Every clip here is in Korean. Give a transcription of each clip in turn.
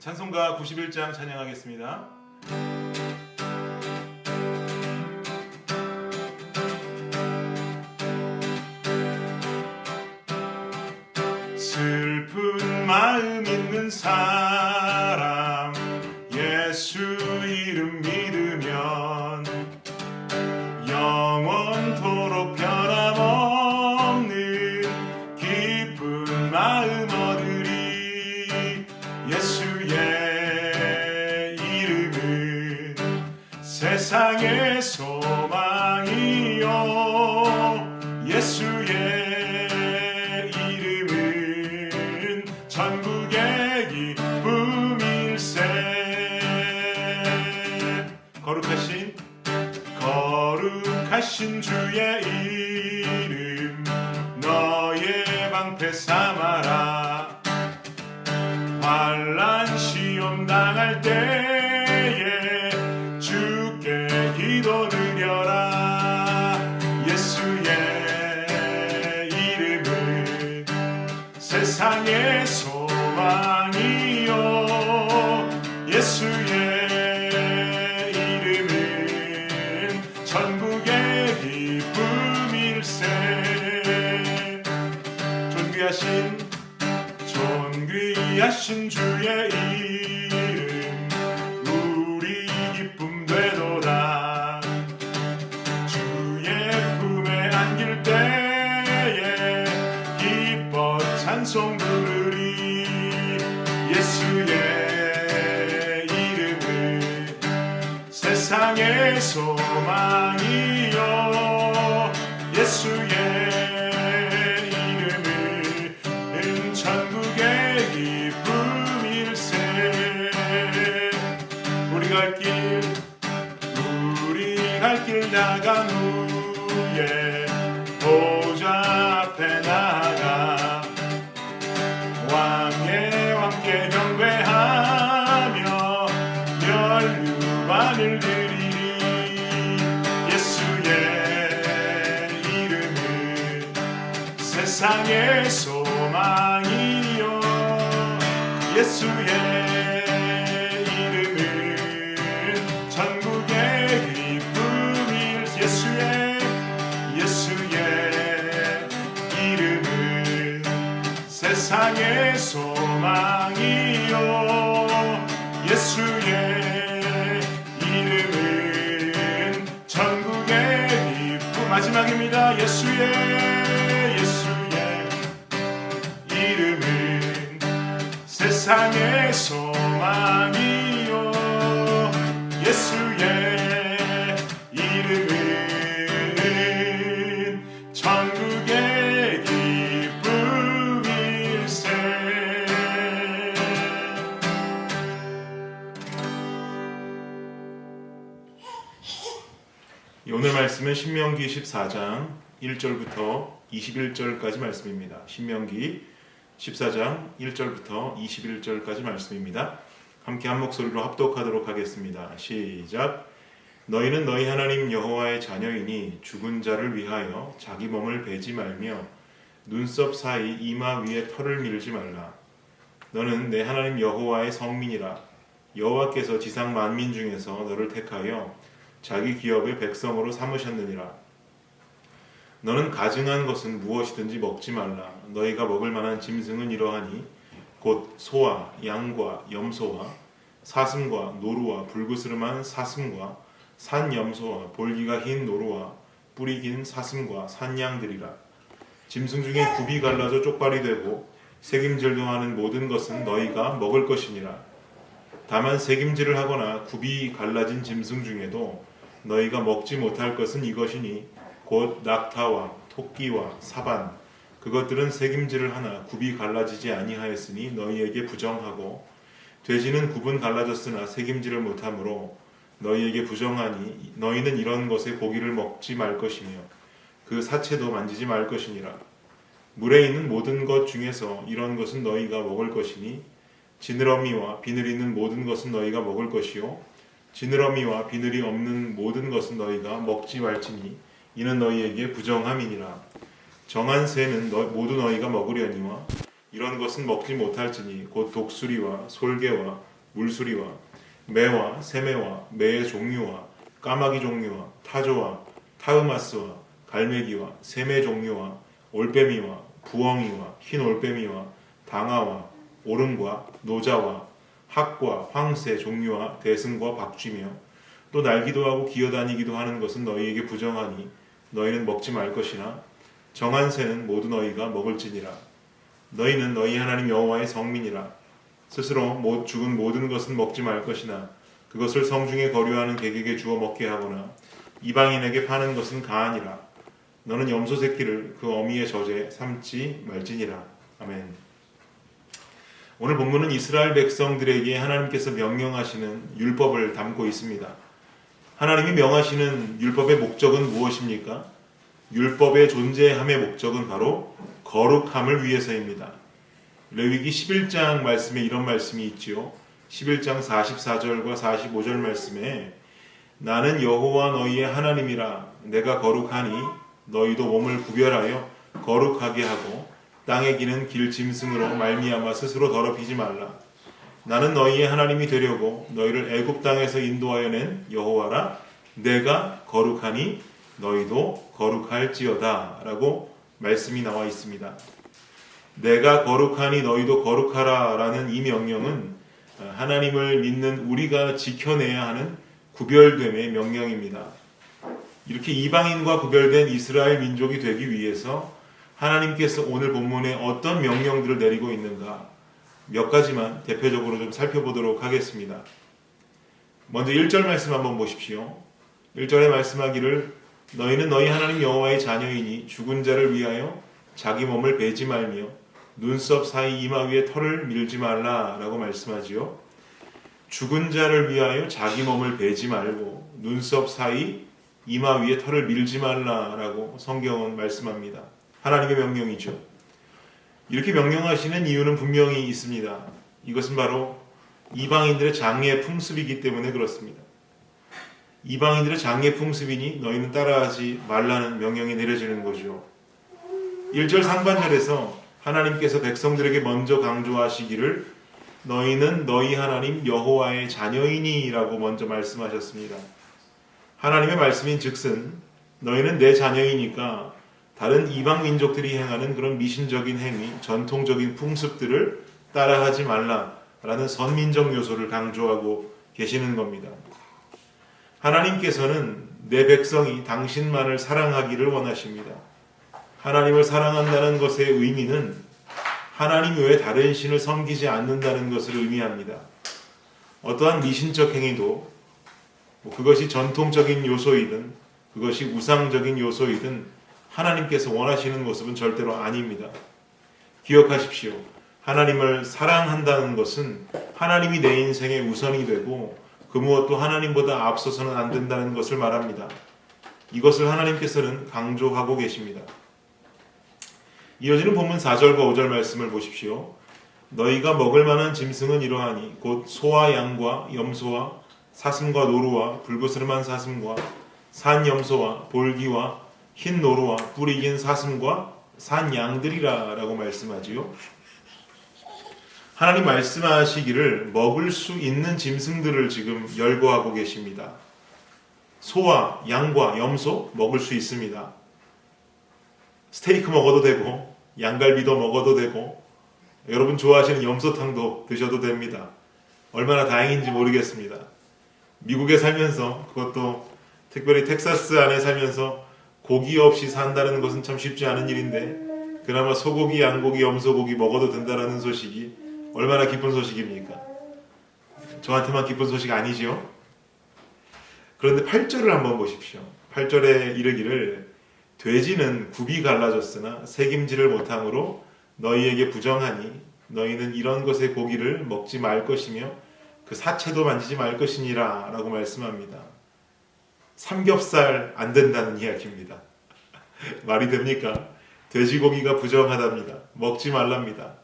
찬송가 91장 찬양하겠습니다. 슬픈 마음 있는 사람 예수 이름 믿으면 영원토록 변함없는 기쁜 마음 얻으리. 예수의 이름은 세상의 소망이요 예수의 천국의 기쁨일세. 거룩하신 주의 이름 너의 방패 삼아라. 환난 시험 당할 때에 주께 기도 드려라. 예수의 이름은 세상의 소망이요 예수의 이름은 천국의 기쁨일세. 존귀하신 주의 이름 우리 기쁨 되도다. 주의 품에 안길 때에 기뻐 찬송 부르리. 예수의 이름은 세상의 소망이요 예수의 이름은 천국의 기쁨일세. 우리 갈 길 나간 후에 보좌 앞에 나가 왕의 왕께 경배하며 멸류관을 드리리. 예수의 이름은 세상의 소망이요 예수의 이름은 천국의 기쁨일. 예수의 이름은 세상의 소망이요 예수의 이름은 천국의 기쁨. 마지막입니다. 예수의 이름은 세상의 소망이요 예수의 이름은 천국의 기쁨일세. 오늘 말씀은 신명기 14장 1절부터 21절까지 말씀입니다. 신명기 14장 1절부터 21절까지 말씀입니다. 함께 한 목소리로 합독하도록 하겠습니다. 시작. 너희는 너희 하나님 여호와의 자녀이니 죽은 자를 위하여 자기 몸을 베지 말며 눈썹 사이 이마 위에 털을 밀지 말라. 너는 내 하나님 여호와의 성민이라. 여호와께서 지상 만민 중에서 너를 택하여 자기 기업의 백성으로 삼으셨느니라. 너는 가증한 것은 무엇이든지 먹지 말라. 너희가 먹을 만한 짐승은 이러하니 곧 소와 양과 염소와 사슴과 노루와 불그스름한 사슴과 산염소와 볼기가 흰 노루와 뿌리 긴 사슴과 산양들이라. 짐승 중에 굽이 갈라져 쪽발이 되고 새김질도 하는 모든 것은 너희가 먹을 것이니라. 다만 새김질을 하거나 굽이 갈라진 짐승 중에도 너희가 먹지 못할 것은 이것이니 곧 낙타와 토끼와 사반. 그것들은 새김질을 하나 굽이 갈라지지 아니하였으니 너희에게 부정하고 돼지는 굽은 갈라졌으나 새김질을 못하므로 너희에게 부정하니 너희는 이런 것의 고기를 먹지 말 것이며 그 사체도 만지지 말 것이니라. 물에 있는 모든 것 중에서 이런 것은 너희가 먹을 것이니 지느러미와 비늘 있는 모든 것은 너희가 먹을 것이요 지느러미와 비늘이 없는 모든 것은 너희가 먹지 말지니 이는 너희에게 부정함이니라. 정한 새는 모두 너희가 먹으려니와 이런 것은 먹지 못할지니 곧 독수리와 솔개와 물수리와 매와 새매와 매의 종류와 까마귀 종류와 타조와 타흐마스와 갈매기와 새매 종류와 올빼미와 부엉이와 흰 올빼미와 당아와 오름과 노자와 학과 황새 종류와 대승과 박쥐며 또 날기도 하고 기어다니기도 하는 것은 너희에게 부정하니 너희는 먹지 말 것이나 정한 새는 모두 너희가 먹을지니라. 너희는 너희 하나님 여호와의 성민이라. 스스로 죽은 모든 것은 먹지 말 것이나 그것을 성중에 거류하는 객에게 주어 먹게 하거나 이방인에게 파는 것은 가하니라. 너는 염소 새끼를 그 어미의 젖에 삼지 말지니라. 아멘. 오늘 본문은 이스라엘 백성들에게 하나님께서 명령하시는 율법을 담고 있습니다. 하나님이 명하시는 율법의 목적은 무엇입니까? 율법의 존재함의 목적은 바로 거룩함을 위해서입니다. 레위기 11장 말씀에 이런 말씀이 있지요. 11장 44절과 45절 말씀에 나는 여호와 너희의 하나님이라. 내가 거룩하니 너희도 몸을 구별하여 거룩하게 하고 땅에 기는 길 짐승으로 말미암아 스스로 더럽히지 말라. 나는 너희의 하나님이 되려고 너희를 애굽 땅에서 인도하여 낸 여호와라. 내가 거룩하니 너희도 거룩할지어다 라고 말씀이 나와 있습니다. 내가 거룩하니 너희도 거룩하라 라는 이 명령은 하나님을 믿는 우리가 지켜내야 하는 구별됨의 명령입니다. 이렇게 이방인과 구별된 이스라엘 민족이 되기 위해서 하나님께서 오늘 본문에 어떤 명령들을 내리고 있는가 몇 가지만 대표적으로 좀 살펴보도록 하겠습니다. 먼저 1절 말씀 한번 보십시오. 1절에 말씀하기를 너희는 너희 하나님 여호와의 자녀이니 죽은 자를 위하여 자기 몸을 베지 말며 눈썹 사이 이마 위에 털을 밀지 말라 라고 말씀하지요. 죽은 자를 위하여 자기 몸을 베지 말고 눈썹 사이 이마 위에 털을 밀지 말라 라고 성경은 말씀합니다. 하나님의 명령이죠. 이렇게 명령하시는 이유는 분명히 있습니다. 이것은 바로 이방인들의 장례 풍습이기 때문에 그렇습니다. 이방인들의 장례 풍습이니 너희는 따라하지 말라는 명령이 내려지는 거죠. 1절 상반절에서 하나님께서 백성들에게 먼저 강조하시기를 너희는 너희 하나님 여호와의 자녀이니 라고 먼저 말씀하셨습니다. 하나님의 말씀인 즉슨 너희는 내 자녀이니까 다른 이방 민족들이 행하는 그런 미신적인 행위, 전통적인 풍습들을 따라하지 말라라는 선민적 요소를 강조하고 계시는 겁니다. 하나님께서는 내 백성이 당신만을 사랑하기를 원하십니다. 하나님을 사랑한다는 것의 의미는 하나님 외에 다른 신을 섬기지 않는다는 것을 의미합니다. 어떠한 미신적 행위도 그것이 전통적인 요소이든 그것이 우상적인 요소이든 하나님께서 원하시는 모습은 절대로 아닙니다. 기억하십시오. 하나님을 사랑한다는 것은 하나님이 내 인생의 우선이 되고 그 무엇도 하나님보다 앞서서는 안 된다는 것을 말합니다. 이것을 하나님께서는 강조하고 계십니다. 이어지는 본문 4절과 5절 말씀을 보십시오. 너희가 먹을 만한 짐승은 이러하니 곧 소와 양과 염소와 사슴과 노루와 불그스름한 사슴과 산 염소와 볼기와 흰 노루와 뿔이 긴 사슴과 산 양들이라 라고 말씀하지요. 하나님 말씀하시기를 먹을 수 있는 짐승들을 지금 열거하고 계십니다. 소와 양과 염소 먹을 수 있습니다. 스테이크 먹어도 되고 양갈비도 먹어도 되고 여러분 좋아하시는 염소탕도 드셔도 됩니다. 얼마나 다행인지 모르겠습니다. 미국에 살면서 그것도 특별히 텍사스 안에 살면서 고기 없이 산다는 것은 참 쉽지 않은 일인데 그나마 소고기, 양고기, 염소고기 먹어도 된다는 소식이 얼마나 기쁜 소식입니까? 저한테만 기쁜 소식 아니지요? 그런데 8절을 한번 보십시오. 8절에 이르기를 돼지는 굽이 갈라졌으나 새김질을 못함으로 너희에게 부정하니 너희는 이런 것의 고기를 먹지 말 것이며 그 사체도 만지지 말 것이니라 라고 말씀합니다. 삼겹살 안 된다는 이야기입니다. 말이 됩니까? 돼지고기가 부정하답니다. 먹지 말랍니다.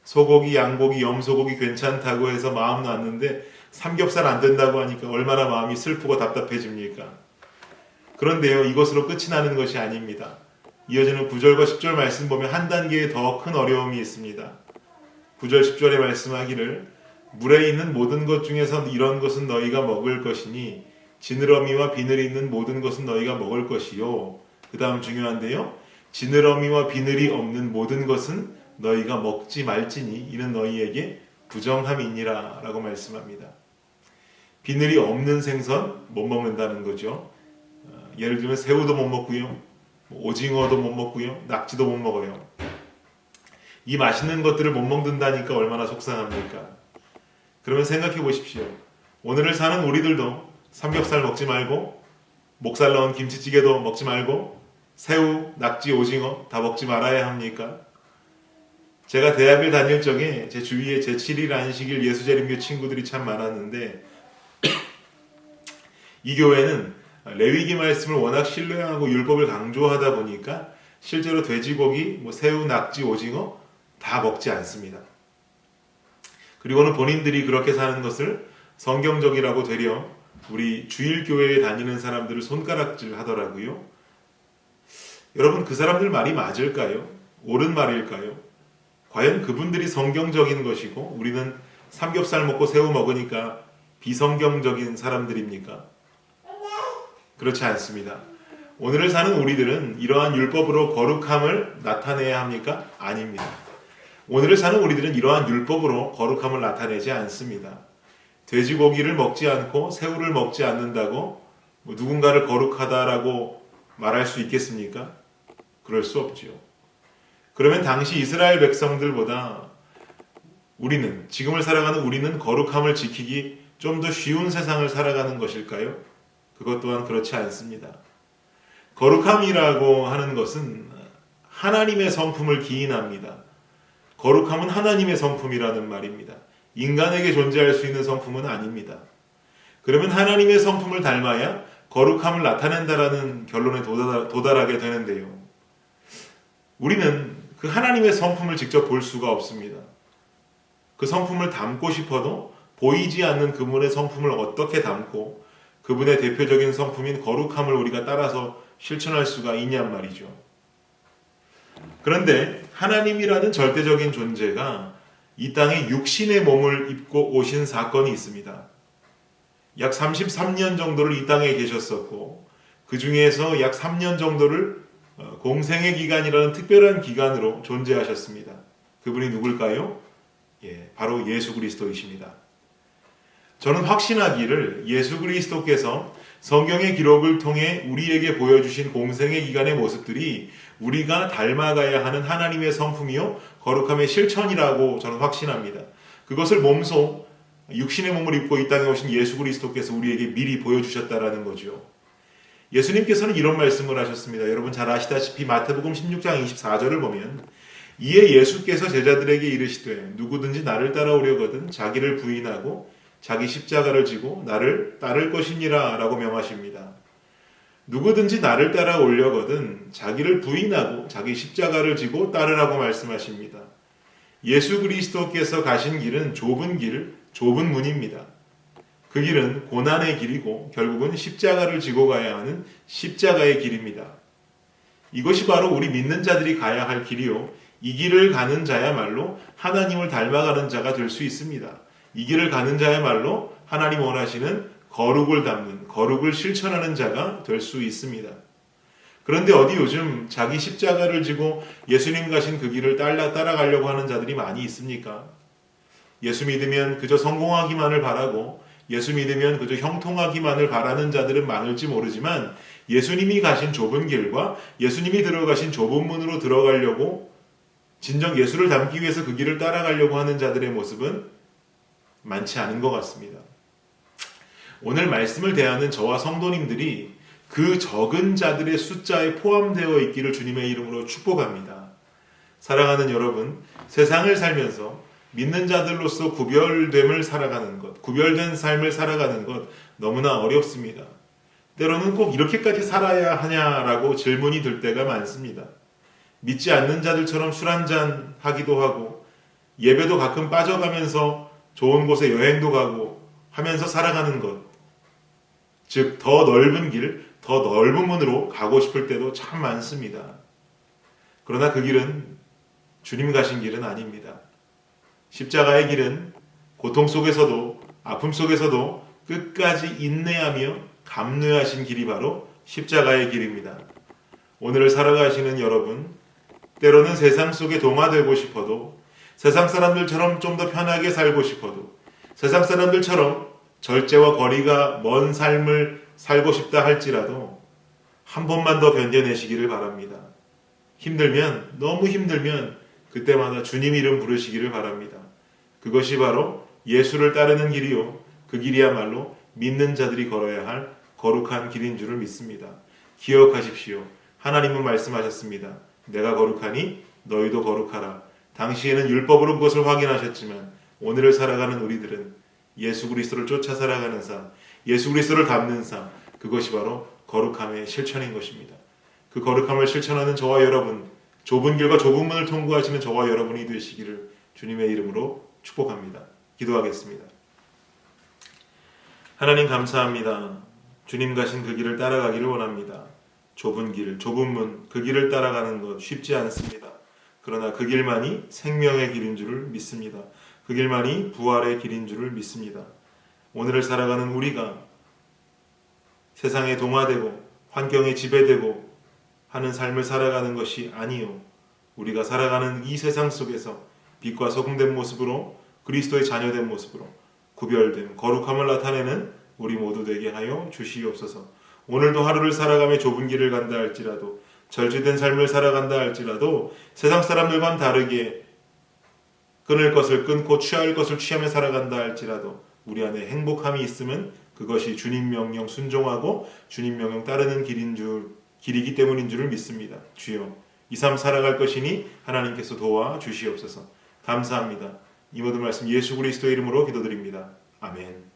소고기, 양고기, 염소고기 괜찮다고 해서 마음 놨는데 삼겹살 안 된다고 하니까 얼마나 마음이 슬프고 답답해집니까? 그런데요, 이것으로 끝이 나는 것이 아닙니다. 이어지는 9절과 10절 말씀 보면 한 단계에 더 큰 어려움이 있습니다. 9절, 10절에 말씀하기를 물에 있는 모든 것 중에서 이런 것은 너희가 먹을 것이니 지느러미와 비늘이 있는 모든 것은 너희가 먹을 것이요. 그 다음 중요한데요. 지느러미와 비늘이 없는 모든 것은 너희가 먹지 말지니 이는 너희에게 부정함이니라 라고 말씀합니다. 비늘이 없는 생선 못 먹는다는 거죠. 예를 들면 새우도 못 먹고요. 오징어도 못 먹고요. 낙지도 못 먹어요. 이 맛있는 것들을 못 먹는다니까 얼마나 속상합니까? 그러면 생각해 보십시오. 오늘을 사는 우리들도 삼겹살 먹지 말고 목살 넣은 김치찌개도 먹지 말고 새우, 낙지, 오징어 다 먹지 말아야 합니까? 제가 대학을 다닐 적에 제 주위에 제7일 안식일 예수재림교 친구들이 참 많았는데 이 교회는 레위기 말씀을 워낙 신뢰하고 율법을 강조하다 보니까 실제로 돼지고기, 새우, 낙지, 오징어 다 먹지 않습니다. 그리고는 본인들이 그렇게 사는 것을 성경적이라고 되려 우리 주일교회에 다니는 사람들을 손가락질 하더라고요. 여러분, 그 사람들 말이 맞을까요? 옳은 말일까요? 과연 그분들이 성경적인 것이고 우리는 삼겹살 먹고 새우 먹으니까 비성경적인 사람들입니까? 그렇지 않습니다. 오늘을 사는 우리들은 이러한 율법으로 거룩함을 나타내야 합니까? 아닙니다. 오늘을 사는 우리들은 이러한 율법으로 거룩함을 나타내지 않습니다. 돼지고기를 먹지 않고 새우를 먹지 않는다고 누군가를 거룩하다라고 말할 수 있겠습니까? 그럴 수 없지요. 그러면 당시 이스라엘 백성들보다 우리는, 지금을 살아가는 우리는 거룩함을 지키기 좀 더 쉬운 세상을 살아가는 것일까요? 그것 또한 그렇지 않습니다. 거룩함이라고 하는 것은 하나님의 성품을 기인합니다. 거룩함은 하나님의 성품이라는 말입니다. 인간에게 존재할 수 있는 성품은 아닙니다. 그러면 하나님의 성품을 닮아야 거룩함을 나타낸다라는 결론에 도달하게 되는데요. 우리는 그 하나님의 성품을 직접 볼 수가 없습니다. 그 성품을 담고 싶어도 보이지 않는 그분의 성품을 어떻게 담고 그분의 대표적인 성품인 거룩함을 우리가 따라서 실천할 수가 있냔 말이죠. 그런데 하나님이라는 절대적인 존재가 이 땅에 육신의 몸을 입고 오신 사건이 있습니다. 약 33년 정도를 이 땅에 계셨었고 그 중에서 약 3년 정도를 공생의 기간이라는 특별한 기간으로 존재하셨습니다. 그분이 누굴까요? 바로 예수 그리스도이십니다. 저는 확신하기를 예수 그리스도께서 성경의 기록을 통해 우리에게 보여주신 공생의 기간의 모습들이 우리가 닮아가야 하는 하나님의 성품이요 거룩함의 실천이라고 저는 확신합니다. 그것을 몸소 육신의 몸을 입고 이 땅에 오신 예수 그리스도께서 우리에게 미리 보여주셨다라는 거죠. 예수님께서는 이런 말씀을 하셨습니다. 여러분 잘 아시다시피 마태복음 16장 24절을 보면 이에 예수께서 제자들에게 이르시되 누구든지 나를 따라오려거든 자기를 부인하고 자기 십자가를 지고 나를 따를 것이니라 라고 명하십니다. 누구든지 나를 따라오려거든 자기를 부인하고 자기 십자가를 지고 따르라고 말씀하십니다. 예수 그리스도께서 가신 길은 좁은 길, 좁은 문입니다. 그 길은 고난의 길이고 결국은 십자가를 지고 가야 하는 십자가의 길입니다. 이것이 바로 우리 믿는 자들이 가야 할 길이요. 이 길을 가는 자야말로 하나님을 닮아가는 자가 될 수 있습니다. 이 길을 가는 자야말로 하나님 원하시는 거룩을 담는, 거룩을 실천하는 자가 될 수 있습니다. 그런데 어디 요즘 자기 십자가를 지고 예수님 가신 그 길을 따라가려고 하는 자들이 많이 있습니까? 예수 믿으면 그저 성공하기만을 바라고 예수 믿으면 그저 형통하기만을 바라는 자들은 많을지 모르지만 예수님이 가신 좁은 길과 예수님이 들어가신 좁은 문으로 들어가려고 진정 예수를 닮기 위해서 그 길을 따라가려고 하는 자들의 모습은 많지 않은 것 같습니다. 오늘 말씀을 대하는 저와 성도님들이 그 적은 자들의 숫자에 포함되어 있기를 주님의 이름으로 축복합니다. 사랑하는 여러분, 세상을 살면서 믿는 자들로서 구별됨을 살아가는 것, 구별된 삶을 살아가는 것 너무나 어렵습니다. 때로는 꼭 이렇게까지 살아야 하냐라고 질문이 들 때가 많습니다. 믿지 않는 자들처럼 술 한잔 하기도 하고 예배도 가끔 빠져가면서 좋은 곳에 여행도 가고 하면서 살아가는 것, 즉 더 넓은 길, 더 넓은 문으로 가고 싶을 때도 참 많습니다. 그러나 그 길은 주님 가신 길은 아닙니다. 십자가의 길은 고통 속에서도 아픔 속에서도 끝까지 인내하며 감내하신 길이 바로 십자가의 길입니다. 오늘을 살아가시는 여러분, 때로는 세상 속에 동화되고 싶어도, 세상 사람들처럼 좀 더 편하게 살고 싶어도, 세상 사람들처럼 절제와 거리가 먼 삶을 살고 싶다 할지라도 한 번만 더 견뎌내시기를 바랍니다. 힘들면, 너무 힘들면 그때마다 주님 이름 부르시기를 바랍니다. 그것이 바로 예수를 따르는 길이요, 그 길이야말로 믿는 자들이 걸어야 할 거룩한 길인 줄을 믿습니다. 기억하십시오. 하나님은 말씀하셨습니다. 내가 거룩하니 너희도 거룩하라. 당시에는 율법으로 그것을 확인하셨지만 오늘을 살아가는 우리들은 예수 그리스도를 쫓아 살아가는 삶, 예수 그리스도를 닮는 삶, 그것이 바로 거룩함의 실천인 것입니다. 그 거룩함을 실천하는 저와 여러분, 좁은 길과 좁은 문을 통과하시는 저와 여러분이 되시기를 주님의 이름으로 축복합니다. 기도하겠습니다. 하나님 감사합니다. 주님 가신 그 길을 따라가기를 원합니다. 좁은 길, 좁은 문, 그 길을 따라가는 것 쉽지 않습니다. 그러나 그 길만이 생명의 길인 줄을 믿습니다. 그 길만이 부활의 길인 줄을 믿습니다. 오늘을 살아가는 우리가 세상에 동화되고 환경에 지배되고 하는 삶을 살아가는 것이 아니요, 우리가 살아가는 이 세상 속에서 빛과 소금된 모습으로, 그리스도의 자녀된 모습으로 구별된 거룩함을 나타내는 우리 모두 되게 하여 주시옵소서. 오늘도 하루를 살아가며 좁은 길을 간다 할지라도, 절제된 삶을 살아간다 할지라도, 세상 사람들과는 다르게 끊을 것을 끊고 취할 것을 취하며 살아간다 할지라도 우리 안에 행복함이 있으면 그것이 주님 명령 순종하고 주님 명령 따르는 길이기 때문인 줄을 믿습니다. 주여, 이 삶 살아갈 것이니 하나님께서 도와 주시옵소서. 감사합니다. 이 모든 말씀 예수 그리스도의 이름으로 기도드립니다. 아멘.